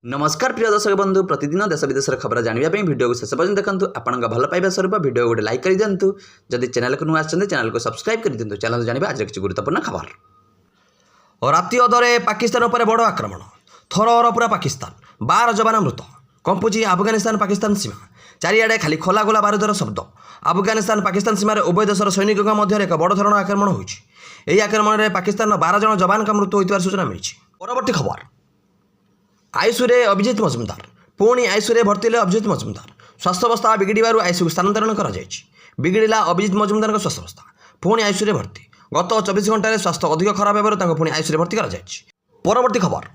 नमस्कार प्रिय दर्शक बंधु प्रतिदिन देश विदेश खबर जानवाई वीडियो को शेष पर्यटन देखो आपण भल पाइबा स्वरूप वीडियो गोटे लाइक कर दिंतु जदि चैनल को नुआ चैनल को सब्सक्राइब कर दिंतु चैनल जानवा आज किसी गुरुत्वपूर्ण खबर। राति अधरे पाकिस्तान पर बड़ आक्रमण थर पूरा पाकिस्तान 12 जवान मृत कंपुची अफगानिस्तान पाकिस्तान सीमा चारिआडे खाली खोला गोला बारूदर शब्द अफगानिस्तान पाकिस्तान सीमार उभय देशर सैनिकों मध्य एक बड़ धरण आक्रमण होगी। आक्रमण में पाकिस्तान 12 जन जवान का मृत्यु होता सूचना मिली। परवर्ती खबर आईसीयू अभिजित मजुमदार पुणी आईसीयू भर्ती अभिजित मजुमदार स्वास्थ्यावस्था बिगिड़ू आईसीयू स्थानांतरण कर बिगिड़ा अभिजित मजुमदार स्वास्थ्यावस्था पुणी आईसीयू भर्ती गत 24 घंटे स्वास्थ्य अधिक खराब होगा पुणी आईसीयू भर्ती कर। परवर्ती खबर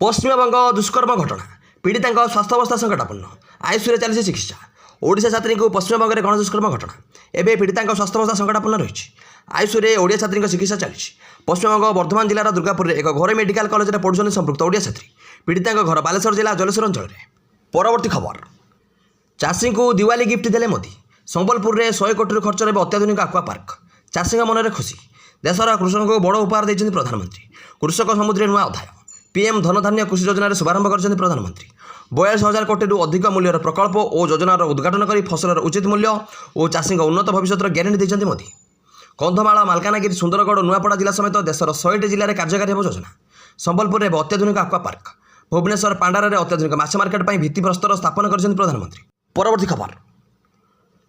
पश्चिमबंग दुष्कर्म घटना पीड़िता स्वास्थ्यावस्था संकटापन्न आईसीयू चली चिकित्सा ओडिशा छात्री को पश्चिमबंग में गणदुष्कर्म घटना एवं पीड़िता स्वास्थ्यावस्था संकटापन्न रही आईसीयू ओडिया छात्री चिकित्सा चली। पश्चिमबंग बर्धमान जिलार दुर्गापुर में एक घरे मेडिकल कॉलेज में पढ़ुं संपृक्त ओडिया छात्री पीड़िता घर बालेश्वर जिला जलेश्वर अंचल। परवर्ती खबर चाषी को दिवाली गिफ्ट देले मोदी संबलपुर में 100 कोटी खर्च में अत्याधुनिक आक्वा पार्क चाषी मन में खुशी देशर कृषक को बड़ उपहार देते प्रधानमंत्री कृषक समुद्र नुआ अध्याय पीएम धनधान्य कृषि योजन शुभारंभ कर प्रधानमंत्री 42,000 कोटी अधिक मूल्यर प्रकल्प और योजनार उद्घाटन कर फसलर उचित मूल्य और चाषी उन्नत भविष्य ग्यारंटी देते मोदी। कंधमाल मालकानगिरी सुंदरगढ़ नुआपड़ा जिला समेत देशर 100टी जिले में कार्यकारी हो योजना संबलपुर में अत्याधुनिक आक्वा पार्क भुवनेश्वर पांडार अत्याधुनिक माछ मार्केट पर भित्तिप्रस्तर स्थापन कर प्रधानमंत्री। परवर्ती खबर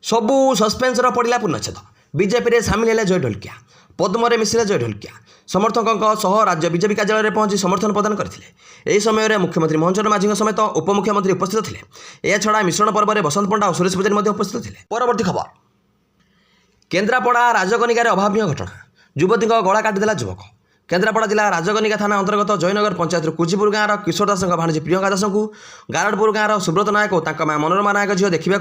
सबू सस्पेन्सर पड़ा पूर्णछेद बीजेपी में सामिल है जय ढोलकिया पद्म मिश्रे जय ढोलकिया समर्थकों राज्य बीजेपी कार्यालय में पहुंची समर्थन प्रदान करते समय मुख्यमंत्री मोहन माझी समेत उपमुख्यमंत्री उपस्थित थे। यह छड़ा मिश्रण पर्व में बसंत पंडा और सुरेश पूजारी उपस्थित थे। परवर्ती खबर केन्द्रापड़ा राजकनिकार अभावन घटना युवती गला काटिदेला युवक केन्द्रापड़ा जिला राजकनिका थाना अंतर्गत जयनगर पंचायत कुजीपुर गाँव किशोर दास भाणीजी प्रियंका दास को गारडपुर गाँव सुब्रत नायक और माँ मनोरमा नायक झील देखा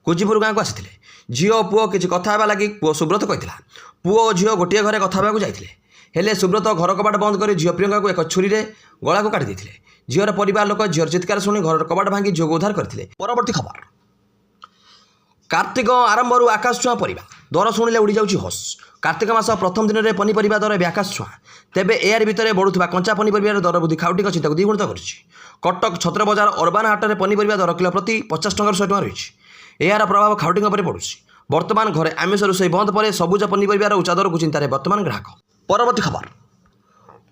कुजीपुर गाँव को आसी झील पुओ किसी कथा लगी पुओ सुब्रत कहला पुओ और झील गोटे घरे कथा जाते हेले सुब्रत घर कबाट बंद कर झील प्रियंका को एक छुरी गला को काटी झीर परिवार लोक झीर चित्कार शुणी घर कबाट भांगी झील को उद्धार करते। परवर्ती खबर कार्तिक आरंभ आकाश छुआ परिवा दर शुणिले उड़ी जाऊँ हस कार्तिक मास प्रथम दिन में पनीपरिया दर आकाश छुआ तेबे एआर भितर बढ़ुवा कंचा पनीपरिया दर वृद्धि खाउटी चिंता को द्विगुणित कर कटक छत्र बजार अर्बान हाट में पनीपरिया दर किलो प्रति 50 टंका 100 टଙ୍କା रही। यार प्रभाव खाउटी पर पड़ुଛି बर्तमान घरे आमिष रोषेई बंद पर सबुज पनीपरिया उच्चा दर को चिंतार बर्तमान ग्राहक। परवर्ती खबर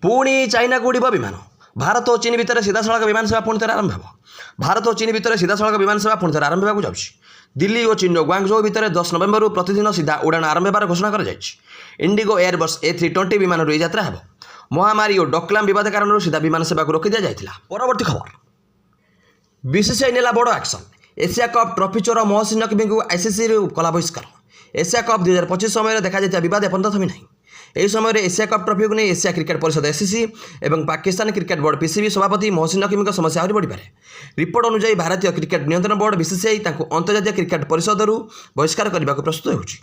पुणी चाइना को उड़िब विमान भारत और चीन भितर सीधासख विमान सेवा पुणी थे आरंभ हो भारत और चीन भितर सीधासख विमान सेवा पुणी थे आरंभ होगा जाऊँगी। दिल्ली और चीन ग्वांगझो भितर 10 नवेम्बर प्रतिदिन सीधा उड़ाण आरंभ होबार घोषणा कर इंडिगो एयरबस A320 विमान यह यात्रा हो महामारी और डकलाम विवाद कारण सीधा विमान सेवा को रोकी दिया जाता। परवर्ती खबर बीसीसीआई नेला बड़ एक्शन एशिया कप ट्रॉफी चोर मोहसिन नकवी को आईसीसी कला बहिष्कार एशिया कप 2025 समय देखा विवाद एपर्यंत थमी ना यह समय एशिया कप ट्रॉफी को नहीं एशिया क्रिकेट परिषद एसीसी और पाकिस्तान क्रिकेट बोर्ड पीसीबी सभापति मोहसिन नकवी समस्या आहरी बढ़ी पारे। रिपोर्ट अनुसार भारतीय क्रिकेट नियंत्रण बोर्ड बीसीसीआई अंतर्जातीय क्रिकेट परिषद बहिष्कार करने को प्रस्तुत होगी।